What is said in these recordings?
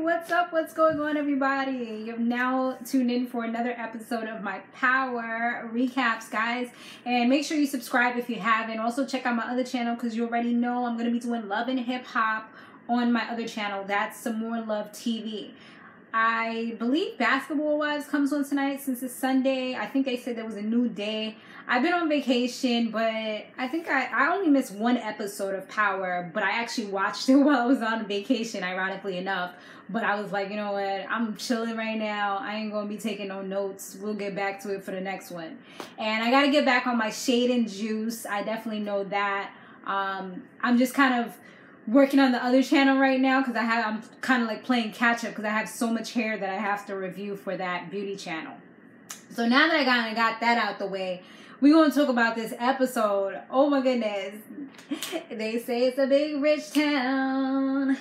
what's up? What's going on, everybody? You've now tuned in for another episode of my Power Recaps, guys. And make sure you subscribe if you haven't. Also, check out my other channel because you already know I'm going to be doing Love and Hip Hop on my other channel. That's Samore Love TV. I believe Basketball Wives comes on tonight since it's Sunday. I think they said there was a new day. I've been on vacation, but I think I only missed one episode of Power, but I actually watched it while I was on vacation, ironically enough. But I was like, you know what, I'm chilling right now. I ain't going to be taking no notes. We'll get back to it for the next one. And I got to get back on my shade and juice. I definitely know that. I'm just kind of working on the other channel right now because I'm kind of like playing catch up because I have so much hair that I have to review for that beauty channel. So now that I kind of got that out the way, we're going to talk about this episode. Oh my goodness. They say it's a big rich town.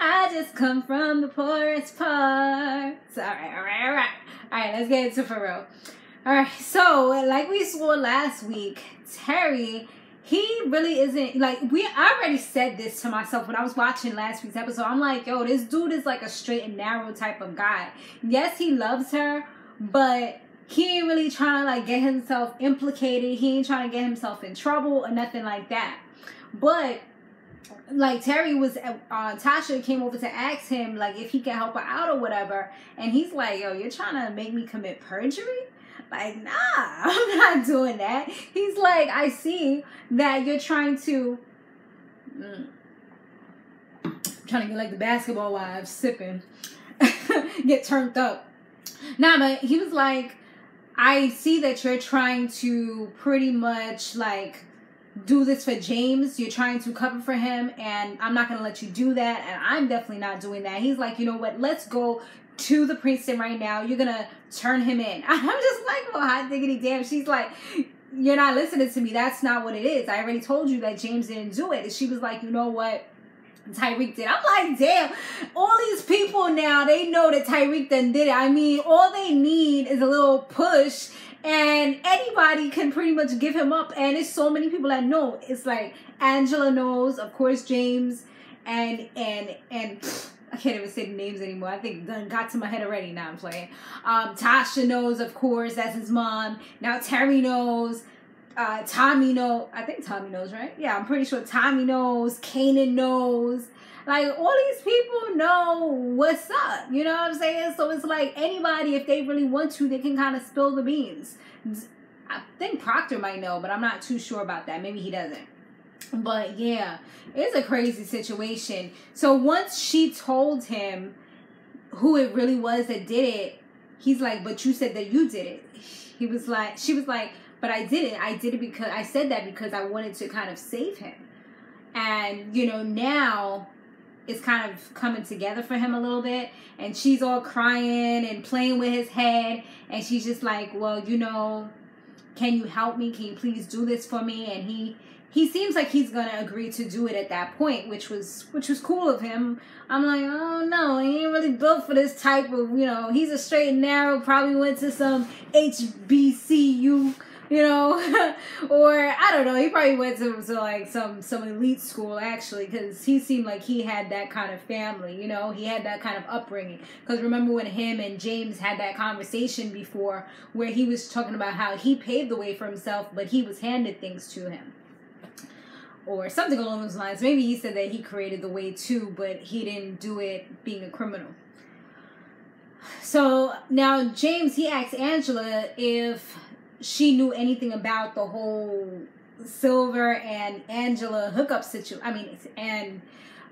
I just come from the poorest parts. All right. All right, let's get into for real. All right, so like we saw last week, Terry, he really isn't, like, I already said this to myself when I was watching last week's episode. I'm like, yo, this dude is like a straight and narrow type of guy. Yes, he loves her, but he ain't really trying to like get himself implicated. He ain't trying to get himself in trouble or nothing like that. But like Terry was, Tasha came over to ask him like if he can help her out or whatever. And he's like, yo, you're trying to make me commit perjury? Like, nah, I'm not doing that. He's like, I see that you're trying to, trying to get like the Basketball Wives sipping, get turned up. Nah, but he was like, I see that you're trying to pretty much like do this for James. You're trying to cover for him, and I'm not going to let you do that, and I'm definitely not doing that. He's like, you know what, let's go to the precinct right now. You're going to turn him in. I'm just like, well, hot diggity damn. She's like, you're not listening to me. That's not what it is. I already told you that James didn't do it. And she was like, you know what, Tariq did. I'm like, damn, all these people now, they know that Tariq done did it. I mean, all they need is a little push, and anybody can pretty much give him up. And there's so many people that know. It's like Angela knows, of course, James, and I can't even say the names anymore. I think done got to my head already. Now I'm playing. Tasha knows, of course, that's his mom. Now Terry knows. Tommy knows. I think Tommy knows, right? Yeah, I'm pretty sure Tommy knows. Kanan knows. Like, all these people know what's up. You know what I'm saying? So it's like anybody, if they really want to, they can kind of spill the beans. I think Proctor might know, but I'm not too sure about that. Maybe he doesn't. But yeah, it's a crazy situation. So once she told him who it really was that did it, he's like, but you said that you did it. She was like, but I didn't. I did it because I said that because I wanted to kind of save him. And, you know, now it's kind of coming together for him a little bit. And she's all crying and playing with his head. And she's just like, well, you know, can you help me? Can you please do this for me? And he seems like he's going to agree to do it at that point, which was cool of him. I'm like, oh no, he ain't really built for this type of, you know, he's a straight and narrow, probably went to some HBCU, you know, or I don't know, he probably went to like some elite school actually, because he seemed like he had that kind of family, you know, he had that kind of upbringing. Because remember when him and James had that conversation before where he was talking about how he paved the way for himself, but he was handed things to him. Or something along those lines. Maybe he said that he created the way too, but he didn't do it being a criminal. So now James, he asked Angela if she knew anything about the whole Silver and Angela hookup situation. And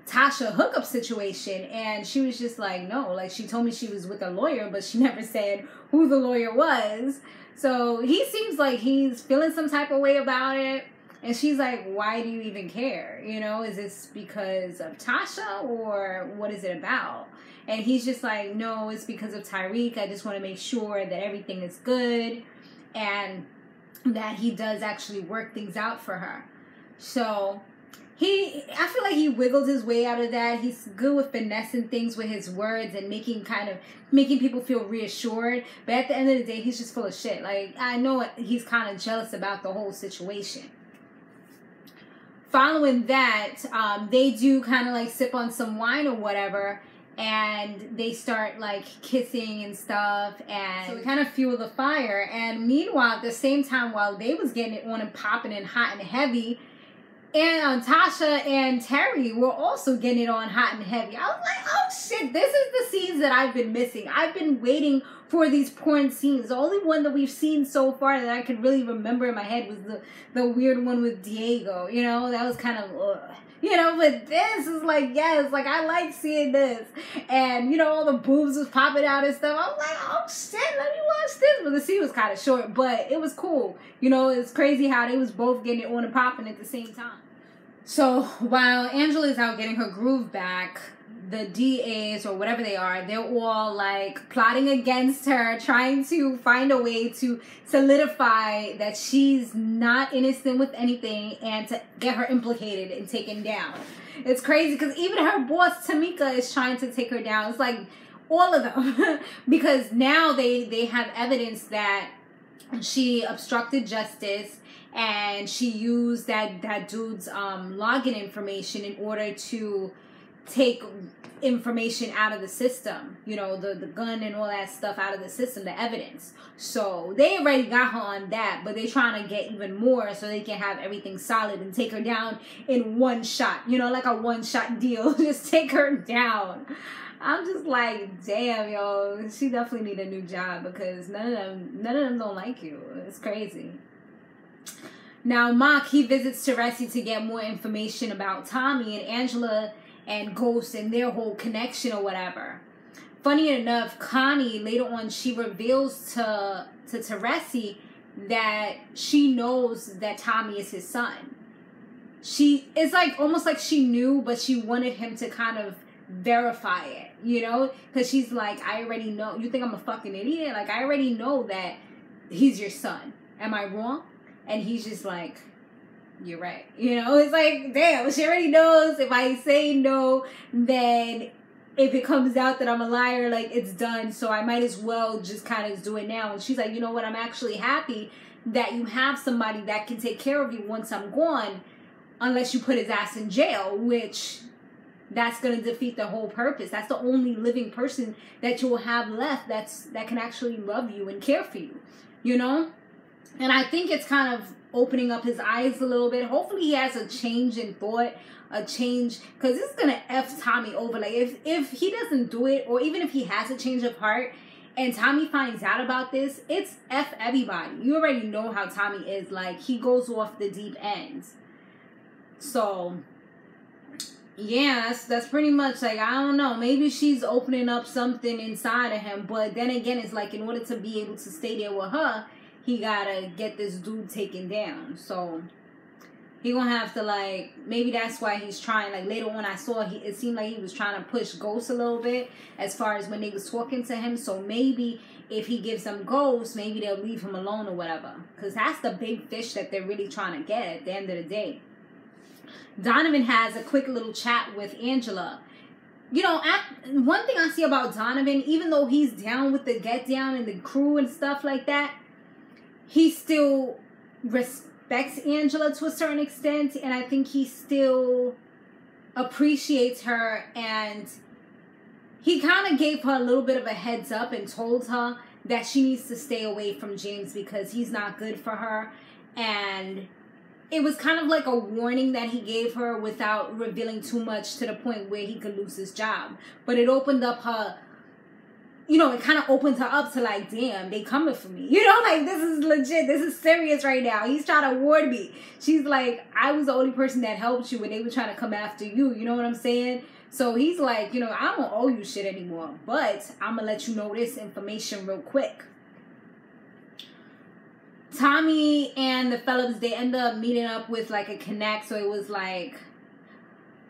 Tasha hookup situation. And she was just like, no. Like, she told me she was with a lawyer, but she never said who the lawyer was. So he seems like he's feeling some type of way about it. And she's like, why do you even care? You know, is this because of Tasha or what is it about? And he's just like, no, it's because of Tariq. I just want to make sure that everything is good and that he does actually work things out for her. So I feel like he wiggled his way out of that. He's good with finessing things with his words and making people feel reassured. But at the end of the day, he's just full of shit. Like, I know he's kind of jealous about the whole situation. following that, they do kind of like sip on some wine or whatever, and they start like kissing and stuff, and so we kind of fuel the fire. And meanwhile, at the same time, while they was getting it on and popping and hot and heavy, and Tasha and Terry were also getting it on hot and heavy. I was like, oh shit, this is the scenes that I've been missing. I've been waiting for these porn scenes. The only one that we've seen so far that I can really remember in my head was the weird one with Diego. You know, that was kind of, you know, but this is like, yes, like I like seeing this. And, you know, all the boobs was popping out and stuff. I was like, oh shit, let me watch this. But the scene was kind of short, but it was cool. You know, it's crazy how they was both getting it on and popping at the same time. So while Angela's out getting her groove back, the DAs or whatever they are, they're all like plotting against her, trying to find a way to solidify that she's not innocent with anything and to get her implicated and taken down. It's crazy because even her boss Tamika is trying to take her down. It's like all of them because now they have evidence that she obstructed justice and she used that dude's login information in order to take information out of the system, you know, the gun and all that stuff out of the system, the evidence. So they already got her on that, but they're trying to get even more so they can have everything solid and take her down in one shot, you know, like a one-shot deal. Just take her down. I'm just like, damn, yo, she definitely need a new job because none of them don't like you. It's crazy. Now, Mock, he visits Teresi to get more information about Tommy and Angela and Ghost and their whole connection or whatever. Funny enough, Connie, later on, she reveals to Teresi that she knows that Tommy is his son. It's like almost like she knew, but she wanted him to kind of verify it, you know? Because she's like, I already know. You think I'm a fucking idiot? Like, I already know that he's your son. Am I wrong? And he's just like, you're right. You know, it's like, damn, she already knows if I say no, then if it comes out that I'm a liar, like, it's done. So I might as well just kind of do it now. And she's like, you know what? I'm actually happy that you have somebody that can take care of you once I'm gone, unless you put his ass in jail, which that's going to defeat the whole purpose. That's the only living person that you will have left that can actually love you and care for you, you know? And I think it's kind of opening up his eyes a little bit. Hopefully he has a change in thought, a change, because this is going to F Tommy over. Like, if he doesn't do it, or even if he has a change of heart, and Tommy finds out about this, it's F everybody. You already know how Tommy is. Like, he goes off the deep end. So, yeah, that's pretty much, like, I don't know. Maybe she's opening up something inside of him. But then again, it's like, in order to be able to stay there with her, he gotta get this dude taken down. So he gonna have to, like, maybe that's why he's trying. Like, later on I saw it seemed like he was trying to push Ghost a little bit as far as when they was talking to him. So maybe if he gives them Ghost, maybe they'll leave him alone or whatever, because that's the big fish that they're really trying to get at the end of the day. Donovan has a quick little chat with Angela. You know, one thing I see about Donovan, even though he's down with the Get Down and the crew and stuff like that, he still respects Angela to a certain extent, and I think he still appreciates her, and he kind of gave her a little bit of a heads up and told her that she needs to stay away from James because he's not good for her. And it was kind of like a warning that he gave her without revealing too much to the point where he could lose his job. But it opened up her, you know, it kind of opened her up to, like, damn, they coming for me. You know, like, this is legit. This is serious right now. He's trying to warn me. She's like, I was the only person that helped you when they were trying to come after you. You know what I'm saying? So he's like, you know, I don't owe you shit anymore, but I'm going to let you know this information real quick. Tommy and the fellas, they end up meeting up with, like, a connect. So it was like,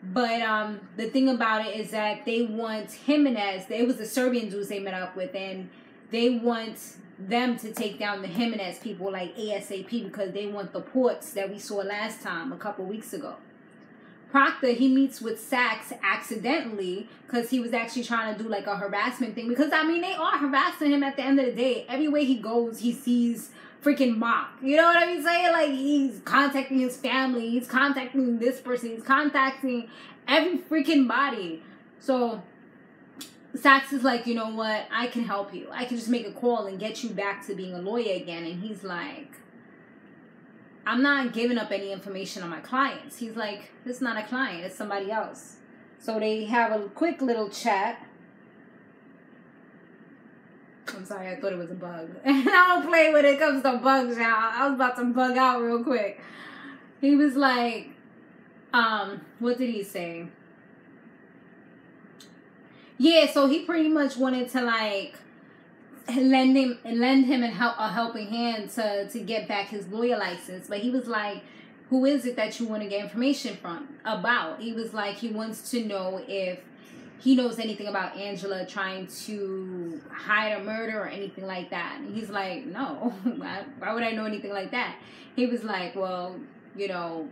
but the thing about it is that they want Jimenez. It was the Serbian dudes they met up with, and they want them to take down the Jimenez people like ASAP because they want the ports that we saw last time a couple weeks ago. Proctor, he meets with Saxe accidentally because he was actually trying to do like a harassment thing. Because, I mean, they are harassing him at the end of the day. Everywhere he goes, he sees freaking mock. You know what I'm saying? Like, he's contacting his family. He's contacting this person. He's contacting every freaking body. So Saxe is like, you know what? I can help you. I can just make a call and get you back to being a lawyer again. And he's like, I'm not giving up any information on my clients. He's like, this is not a client. It's somebody else. So they have a quick little chat. I'm sorry, I thought it was a bug. And I don't play when it comes to bugs, y'all. I was about to bug out real quick. He was like, what did he say? Yeah, so he pretty much wanted to like lend him a helping hand to get back his lawyer license. But he was like, who is it that you want to get information from about? He was like, he wants to know if he knows anything about Angela trying to hide a murder or anything like that. And he's like, no, why would I know anything like that? He was like, well, you know,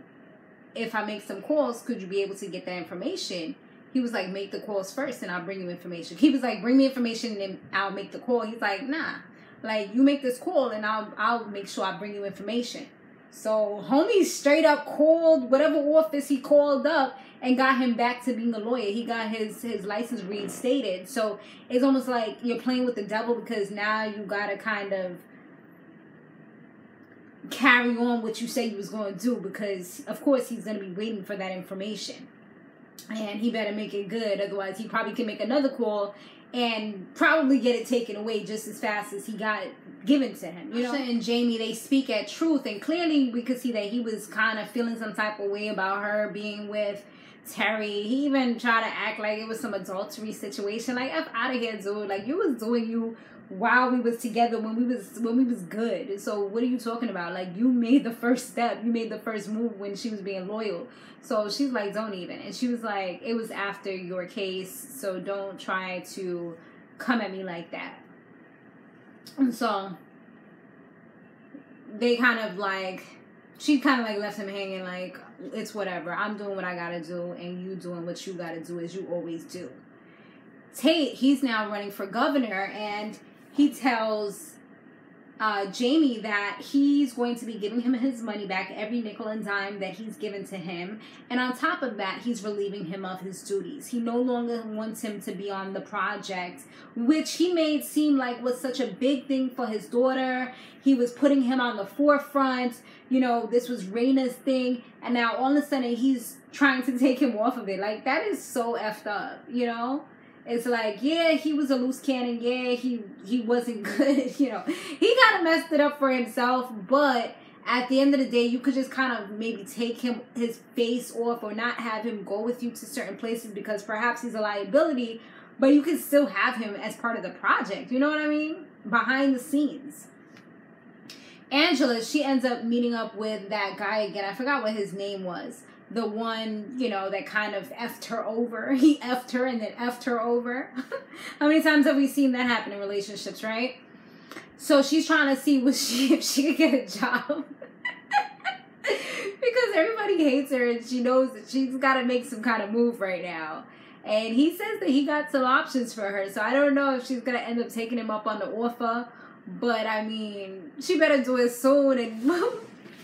if I make some calls, could you be able to get that information? He was like, make the calls first and I'll bring you information. He was like, bring me information and then I'll make the call. He's like, nah, like you make this call and I'll make sure I bring you information. So homie straight up called whatever office he called up and got him back to being a lawyer. He got his license reinstated. So it's almost like you're playing with the devil because now you got to kind of carry on what you say you was going to do because, of course, he's going to be waiting for that information. And he better make it good. Otherwise, he probably can make another call and probably get it taken away just as fast as he got it given to him. You know, Tasha and Jaime, they speak at truth. And clearly, we could see that he was kind of feeling some type of way about her being with Terry. He even tried to act like it was some adultery situation. Like, F out of here, dude. Like, you was doing you while we was together when we was good. So what are you talking about? Like, you made the first step. You made the first move when she was being loyal. So she's like, don't even. And she was like, it was after your case, so don't try to come at me like that. And so they kind of like, she kind of like left him hanging like, it's whatever. I'm doing what I gotta do and you doing what you gotta do as you always do. Tate, he's now running for governor and he tells Jaime that he's going to be giving him his money back, every nickel and dime that he's given to him. And on top of that, he's relieving him of his duties. He no longer wants him to be on the project, which he made seem like was such a big thing for his daughter. He was putting him on the forefront. You know, this was Raina's thing. And now all of a sudden he's trying to take him off of it. Like, that is so effed up, you know? It's like, yeah, he was a loose cannon. Yeah, he wasn't good. You know, he kind of messed it up for himself. But at the end of the day, you could just kind of maybe take his face off or not have him go with you to certain places because perhaps he's a liability. But you can still have him as part of the project. You know what I mean? Behind the scenes. Angela, she ends up meeting up with that guy again. I forgot what his name was. The one, you know, that kind of effed her over. He effed her and then effed her over. How many times have we seen that happen in relationships, right? So she's trying to see if she could get a job. Because everybody hates her and she knows that she's got to make some kind of move right now. And he says that he got some options for her. So I don't know if she's going to end up taking him up on the offer. But, I mean, she better do it soon and...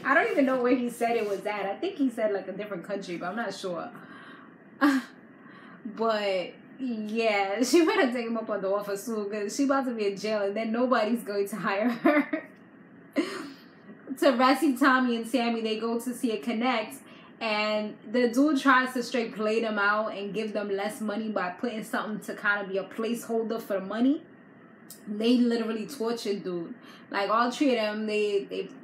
I don't even know where he said it was at. I think he said like a different country, but I'm not sure. But yeah, she better take him up on the offer soon because she about to be in jail and then nobody's going to hire her. Teresi, Tommy, and Sammy, they go to see a connect and the dude tries to straight play them out and give them less money by putting something to kind of be a placeholder for money. They literally tortured dude. Like all three of them,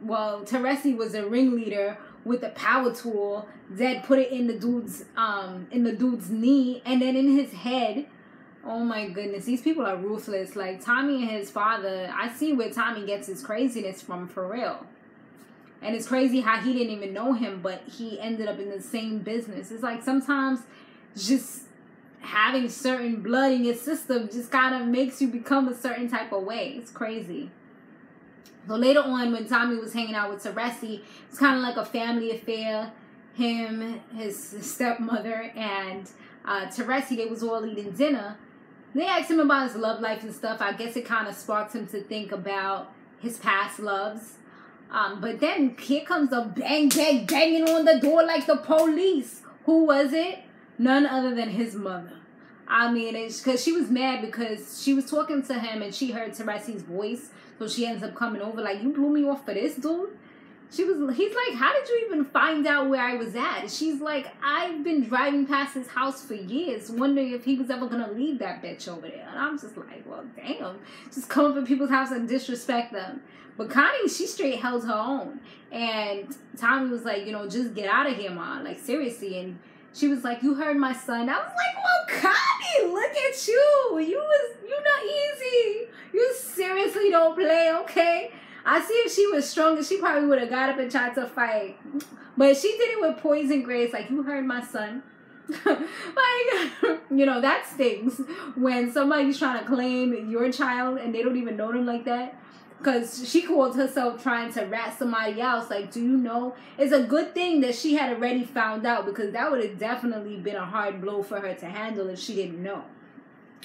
well, Teresi was a ringleader with the power tool. Zed put it in the dude's knee and then in his head. Oh my goodness, these people are ruthless. Like Tommy and his father, I see where Tommy gets his craziness from for real. And it's crazy how he didn't even know him, but he ended up in the same business. It's like sometimes just having certain blood in your system just kind of makes you become a certain type of way. It's crazy. So later on, when Tommy was hanging out with Teresi, it's kind of like a family affair. him, his stepmother, and Teresi, they was all eating dinner. They asked him about his love life and stuff. I guess it kind of sparked him to think about his past loves. But then here comes the bang, bang, banging on the door like the police. Who was it? None other than his mother. I mean, it's because she was mad because she was talking to him and she heard Teresi's voice. So she ends up coming over like, you blew me off for this, dude? He's like, how did you even find out where I was at? She's like, I've been driving past his house for years, wondering if he was ever going to leave that bitch over there. And I'm just like, well, damn. Just come up in people's house and disrespect them. But Connie, she straight held her own. And Tommy was like, you know, just get out of here, Mom. Like, seriously. And she was like, you heard my son. I was like, well, Connie, look at you. You not easy. You seriously don't play, okay? I see if she was stronger, she probably would have got up and tried to fight. But she did it with poison grace, like, you heard my son. Like, you know, that stings when somebody's trying to claim your child and they don't even know them like that. Because she called herself trying to rat somebody else. Like, do you know? It's a good thing that she had already found out, because that would have definitely been a hard blow for her to handle if she didn't know.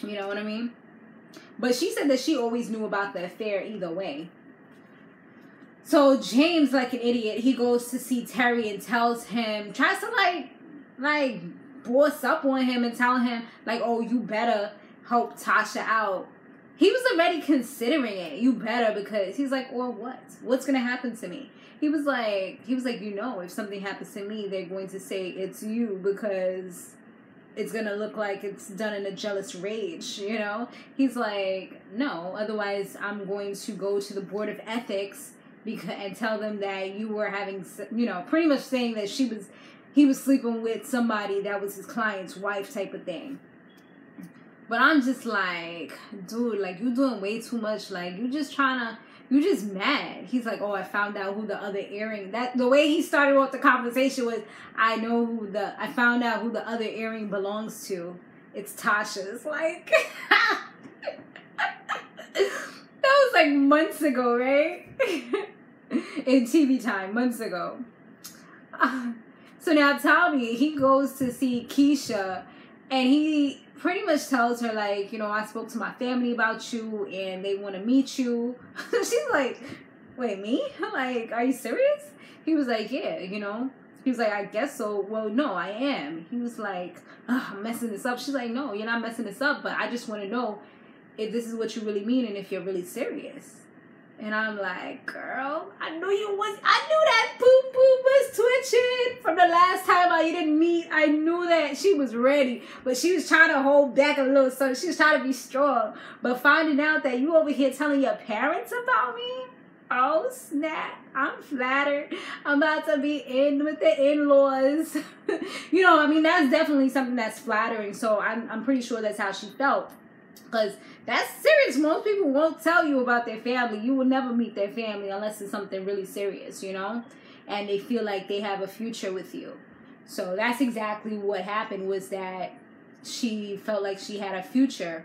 You know what I mean? But she said that she always knew about the affair either way. So James, like an idiot, he goes to see Terry and tells him, tries to like boss up on him and tell him like, oh, you better help Tasha out. He was already considering it. You better, because he's like, well, what? What's gonna happen to me? He was like, you know, if something happens to me, they're going to say it's you, because it's gonna look like it's done in a jealous rage, you know? He's like, no, otherwise I'm going to go to the Board of Ethics and tell them that you were having, you know, pretty much saying that he was sleeping with somebody that was his client's wife type of thing. But I'm just like, dude, like, you doing way too much. Like, you just mad. He's like, oh, I found out who the other earring, the way he started off the conversation was, I found out who the other earring belongs to. It's Tasha's. Like, that was like months ago, right? In TV time, months ago. So now Tommy, he goes to see Keisha, and he pretty much tells her, like, you know, I spoke to my family about you and they want to meet you. She's like, wait, me? Like, are you serious? He was like, yeah, you know. He was like, I guess so. Well, no, I am. He was like, I'm messing this up. She's like, no, you're not messing this up, but I just want to know if this is what you really mean and if you're really serious. And I'm like, girl, I knew that boom boom was twitching from the last time you didn't meet. I knew that she was ready, but she was trying to hold back a little, so she was trying to be strong. But finding out that you over here telling your parents about me, oh snap, I'm flattered. I'm about to be in with the in-laws. You know, I mean, that's definitely something that's flattering. So I'm pretty sure that's how she felt. Because that's serious. Most people won't tell you about their family. You will never meet their family unless it's something really serious, you know? And they feel like they have a future with you. So that's exactly what happened, was that she felt like she had a future.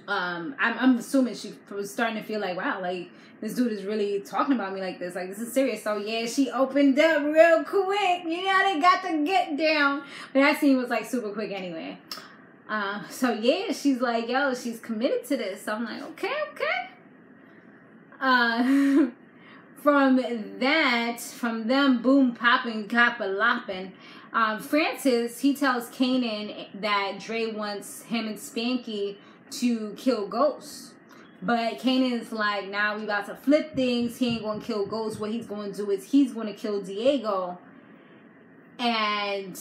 I'm assuming she was starting to feel like, wow, like, this dude is really talking about me like this. Like, this is serious. So, yeah, she opened up real quick. You know, they got to get down. But that scene was, like, super quick anyway. So yeah, she's like, yo, she's committed to this. So I'm like, okay. From them boom popping, clapper lopping, Francis, he tells Kanan that Dre wants him and Spanky to kill Ghost. But Kanan's like, nah, we about to flip things. He ain't gonna kill Ghost. What he's gonna do is he's gonna kill Diego. And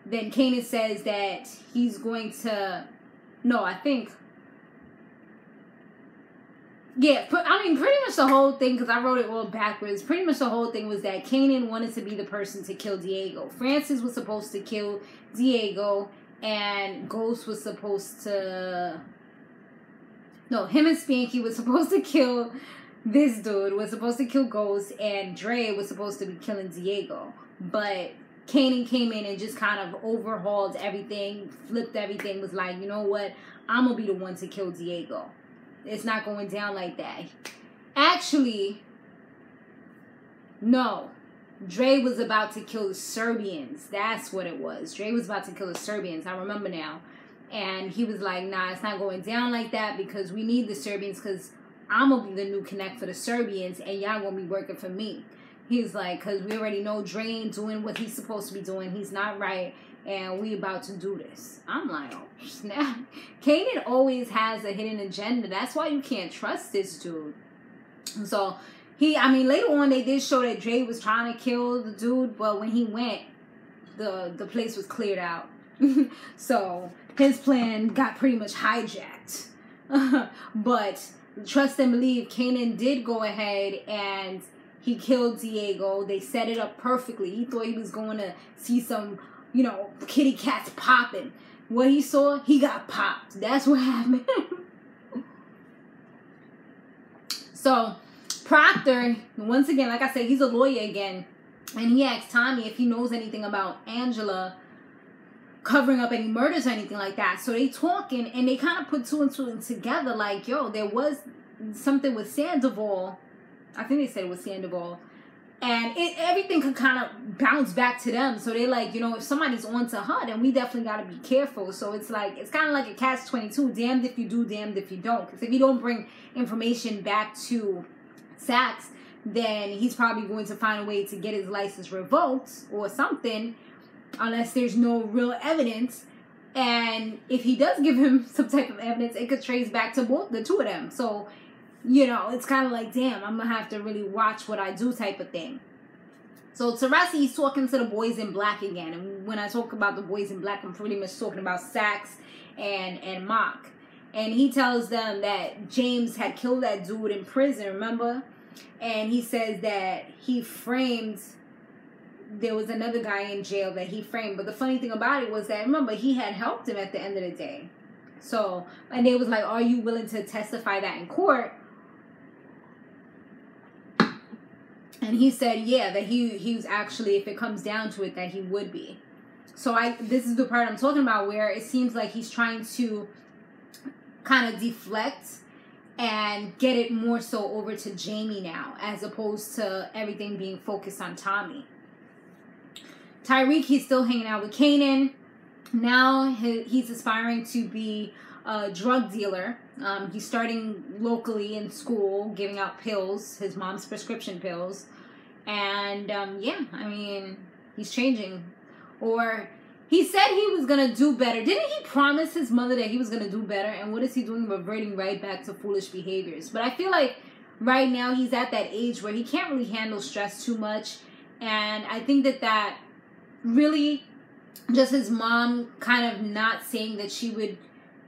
then Kanan says that he's going to, pretty much the whole thing, because I wrote it all backwards, pretty much the whole thing was that Kanan wanted to be the person to kill Diego. Francis was supposed to kill Diego, and Ghost was supposed to, him and Spanky was supposed to kill this dude, was supposed to kill Ghost, and Dre was supposed to be killing Diego. But Kanan came in and just kind of overhauled everything, flipped everything, was like, you know what? I'm going to be the one to kill Diego. It's not going down like that. Actually, no. Dre was about to kill the Serbians. That's what it was. Dre was about to kill the Serbians. I remember now. And he was like, nah, it's not going down like that because we need the Serbians because I'm going to be the new connect for the Serbians and y'all going to be working for me. He's like, because we already know Dre ain't doing what he's supposed to be doing. He's not right. And we about to do this. I'm like, oh, snap. Kanan always has a hidden agenda. That's why you can't trust this dude. So, later on, they did show that Dre was trying to kill the dude. But when he went, the place was cleared out. So, his plan got pretty much hijacked. But, trust and believe, Kanan did go ahead and he killed Diego. They set it up perfectly. He thought he was going to see some, kitty cats popping. What he saw, he got popped. That's what happened. So, Proctor, once again, like I said, he's a lawyer again. And he asked Tommy if he knows anything about Angela covering up any murders or anything like that. So they talking and they kind of put two and two together like, yo, there was something with Sandoval. I think they said it was Sandoval. And everything could kind of bounce back to them. So they're like, if somebody's on to her, then we definitely got to be careful. So it's like, it's kind of like a catch-22. Damned if you do, damned if you don't. Because if you don't bring information back to Sachs, then he's probably going to find a way to get his license revoked or something, unless there's no real evidence. And if he does give him some type of evidence, it could trace back to the two of them. So, it's kind of like, damn, I'm going to have to really watch what I do type of thing. So Teresi's talking to the boys in black again. And when I talk about the boys in black, I'm pretty much talking about Sachs and Mock. And he tells them that James had killed that dude in prison, remember? And he says that he framed, there was another guy in jail that he framed. But the funny thing about it was that, remember, he had helped him at the end of the day. So, and they was like, are you willing to testify that in court? And he said, yeah, that he was actually, if it comes down to it, that he would be. So this is the part I'm talking about where it seems like he's trying to kind of deflect and get it more so over to Jaime now, as opposed to everything being focused on Tommy. Tariq, he's still hanging out with Kanan. Now he's aspiring to be a drug dealer. He's starting locally in school, giving out pills, his mom's prescription pills. And, he's changing. Or, he said he was going to do better. Didn't he promise his mother that he was going to do better? And what is he doing? Reverting right back to foolish behaviors. But I feel like right now he's at that age where he can't really handle stress too much. And I think that really just his mom kind of not saying that she would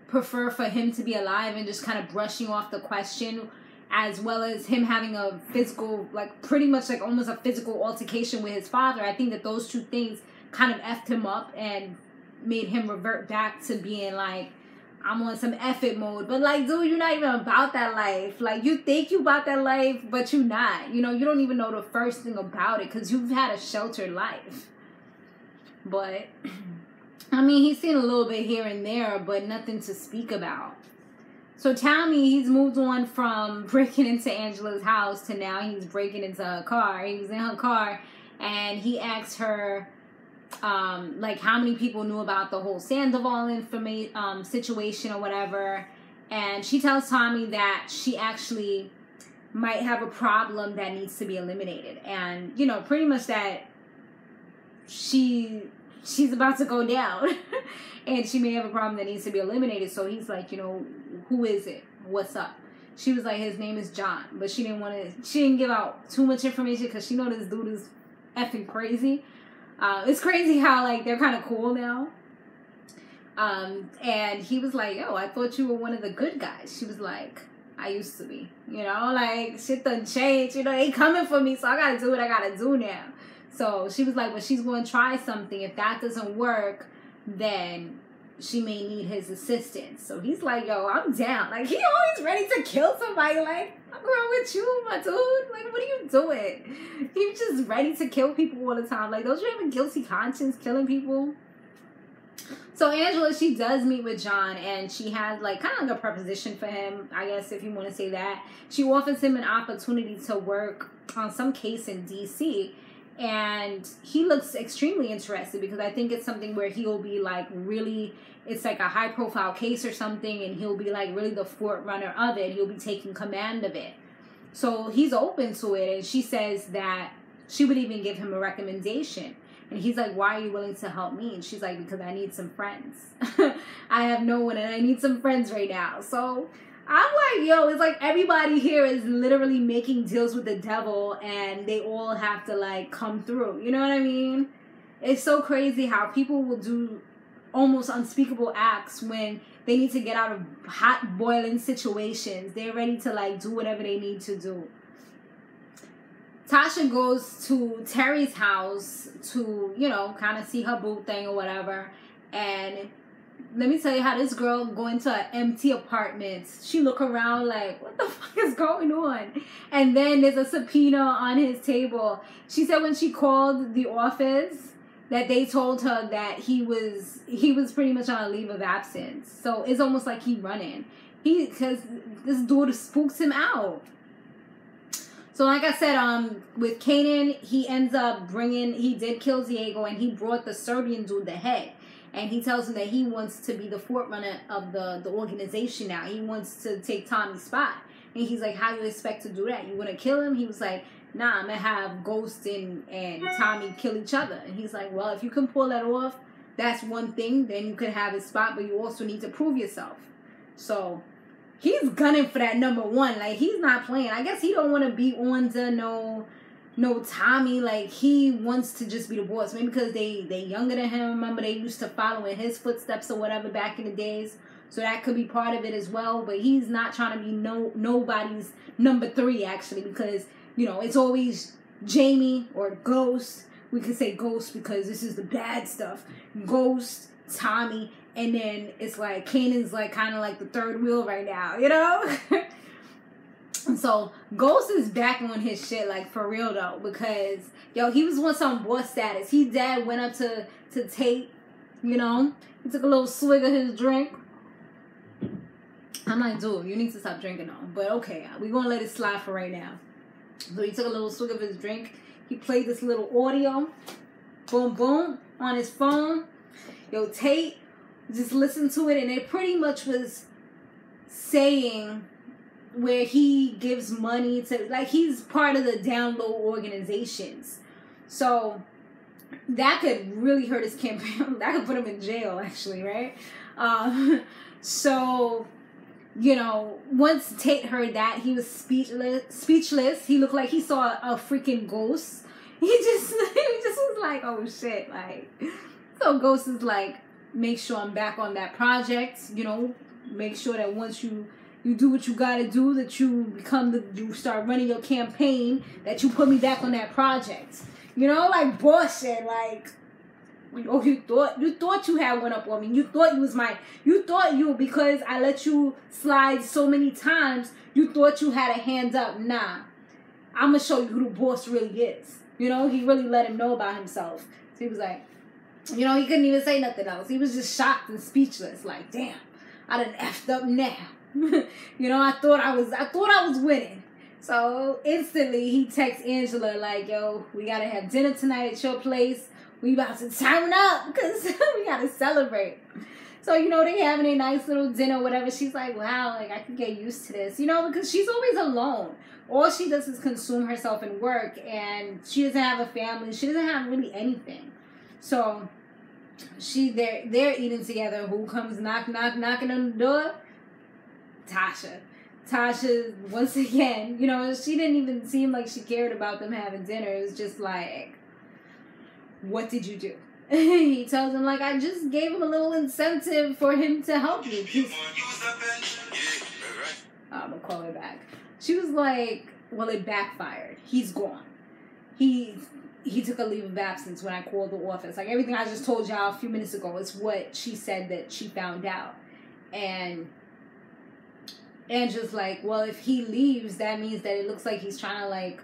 prefer for him to be alive and just kind of brushing off the question, as well as him having a physical, like pretty much like almost a physical altercation with his father. I think that those two things kind of effed him up and made him revert back to being like, I'm on some F it mode. But like, dude, you're not even about that life. Like, you think you about that life, but you're not. You don't even know the first thing about it because you've had a sheltered life. But he's seen a little bit here and there, but nothing to speak about. So Tommy, he's moved on from breaking into Angela's house to now he's breaking into her car. He was in her car and he asked her, how many people knew about the whole Sandoval situation or whatever. And she tells Tommy that she actually might have a problem that needs to be eliminated. And, pretty much that she's about to go down and she may have a problem that needs to be eliminated. So he's like, who is it? What's up? She was like, his name is John, but she didn't give out too much information because she know this dude is effing crazy. It's crazy how like they're kind of cool now. And he was like, yo, I thought you were one of the good guys. She was like, I used to be, like shit done changed, they coming for me. So I got to do what I got to do now. So she was like, well, she's going to try something. If that doesn't work, then she may need his assistance. So he's like, yo, I'm down. Like, he always ready to kill somebody. Like, I'm going with you, my dude. Like, what are you doing? He's just ready to kill people all the time. Like, don't you have a guilty conscience killing people? So Angela, she does meet with John, and she has, like, kind of like a proposition for him, I guess, if you want to say that. She offers him an opportunity to work on some case in D.C., And he looks extremely interested because I think it's something where he'll be like really, it's like a high profile case or something, and he'll be like really the forerunner of it. He'll be taking command of it. So he's open to it, and she says that she would even give him a recommendation. And he's like, why are you willing to help me? And she's like, because I need some friends. I have no one, and I need some friends right now. So I'm like, yo, it's like everybody here is literally making deals with the devil, and they all have to like come through. You know what I mean? It's so crazy how people will do almost unspeakable acts when they need to get out of hot boiling situations. They're ready to like do whatever they need to do. Tasha goes to Terry's house to, you know, kind of see her boo thing or whatever. And let me tell you how this girl go into an empty apartment. She look around like, what the fuck is going on? And then there's a subpoena on his table. She said when she called the office that they told her that he was pretty much on a leave of absence. So it's almost like he running. Because this dude spooks him out. So like I said, with Kanan, he ends up he did kill Diego, and he brought the Serbian dude the head. And he tells him that he wants to be the forerunner of the organization now. He wants to take Tommy's spot. And he's like, how you expect to do that? You want to kill him? He was like, nah, I'm going to have Ghost and Tommy kill each other. And he's like, well, if you can pull that off, that's one thing. Then you could have his spot, but you also need to prove yourself. So he's gunning for that number one. Like, he's not playing. I guess he don't want to be on to no Tommy. Like, he wants to just be the boss. Maybe because they younger than him. Remember, they used to follow in his footsteps or whatever back in the days. So that could be part of it as well. But he's not trying to be nobody's number 3, actually. Because, you know, it's always Jaime or Ghost. We could say Ghost because this is the bad stuff. Ghost, Tommy, and then it's like Kanan's like kind of like the third wheel right now, you know? So Ghost is back on his shit, like for real though, because yo, he was on some boss status. He dad went up to Tate, you know, he took a little swig of his drink. I'm like, dude, you need to stop drinking though. But okay, we're gonna let it slide for right now. So he took a little swig of his drink. He played this little audio, boom boom, on his phone. Yo, Tate just listened to it, and it pretty much was saying where he gives money to, like, he's part of the down low organizations. So that could really hurt his campaign. That could put him in jail, actually, right? So, you know, once Tate heard that, he was speechless. He looked like he saw a freaking ghost. He just was like, oh shit, like. So Ghost is like, make sure I'm back on that project, you know, make sure that once you do what you gotta do, that you start running your campaign, that you put me back on that project. You know, like bullshit, like, oh, you thought you had one up on me. You thought you, because I let you slide so many times, you thought you had a hand up. Nah, I'm gonna show you who the boss really is. You know, he really let him know about himself. So he was like, you know, he couldn't even say nothing else. He was just shocked and speechless. Like, damn, I done effed up now. You know, I thought I was winning. So instantly he texts Angela like, yo, we gotta have dinner tonight at your place. We about to turn up because we gotta celebrate. So, you know, they having a nice little dinner, whatever. She's like, wow, like I could get used to this, you know, because she's always alone. All she does is consume herself in work, and she doesn't have a family. She doesn't have really anything. So they're eating together. Who comes knocking on the door? Tasha, once again, you know, she didn't even seem like she cared about them having dinner. It was just like, what did you do? He tells him, like, I just gave him a little incentive for him to help you. I'm gonna call her back. She was like, well, it backfired. He's gone. He took a leave of absence when I called the office. Like, everything I just told y'all a few minutes ago is what she said that she found out. And just like, well, if he leaves, that means that it looks like he's trying to, like,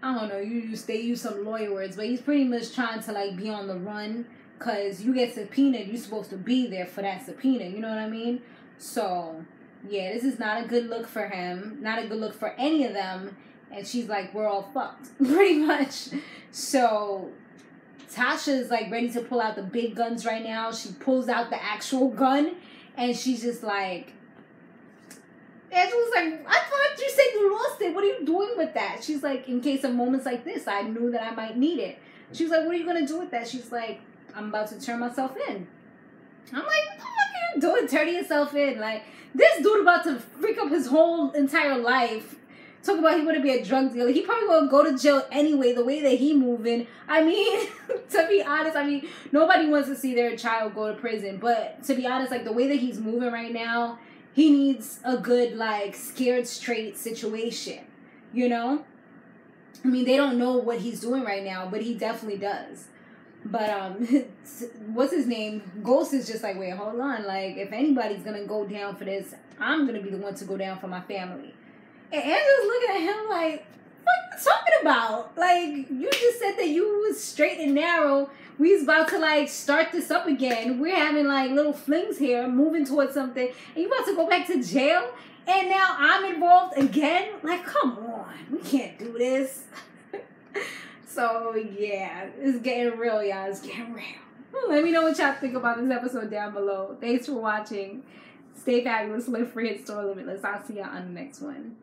I don't know, they use some lawyer words, but he's pretty much trying to, like, be on the run, because you get subpoenaed, you're supposed to be there for that subpoena, you know what I mean? So, yeah, this is not a good look for him, not a good look for any of them, And she's like, we're all fucked, pretty much. So Tasha's like ready to pull out the big guns right now. She pulls out the actual gun, and she's just like, Angela's like, I thought you said you lost it. What are you doing with that? She's like, in case of moments like this, I knew that I might need it. She was like, what are you going to do with that? She's like, I'm about to turn myself in. I'm like, what the fuck are you doing, turning yourself in? Like, this dude about to freak up his whole entire life. Talk about he want to be a drug dealer. He probably going to go to jail anyway, the way that he moving. I mean, to be honest, I mean, nobody wants to see their child go to prison. But to be honest, like, the way that he's moving right now, he needs a good, like, scared straight situation, you know? I mean, they don't know what he's doing right now, but he definitely does. But, what's his name? Ghost is just like, wait, hold on. Like, if anybody's going to go down for this, I'm going to be the one to go down for my family. And Angela's looking at him like, what are you talking about? Like, you just said that you was straight and narrow. We was about to, like, start this up again. We're having, like, little flings here, moving towards something. And you about to go back to jail? And now I'm involved again? Like, come on. We can't do this. So, yeah. It's getting real, y'all. It's getting real. Let me know what y'all think about this episode down below. Thanks for watching. Stay fabulous, live free, and store limitless. I'll see y'all on the next one.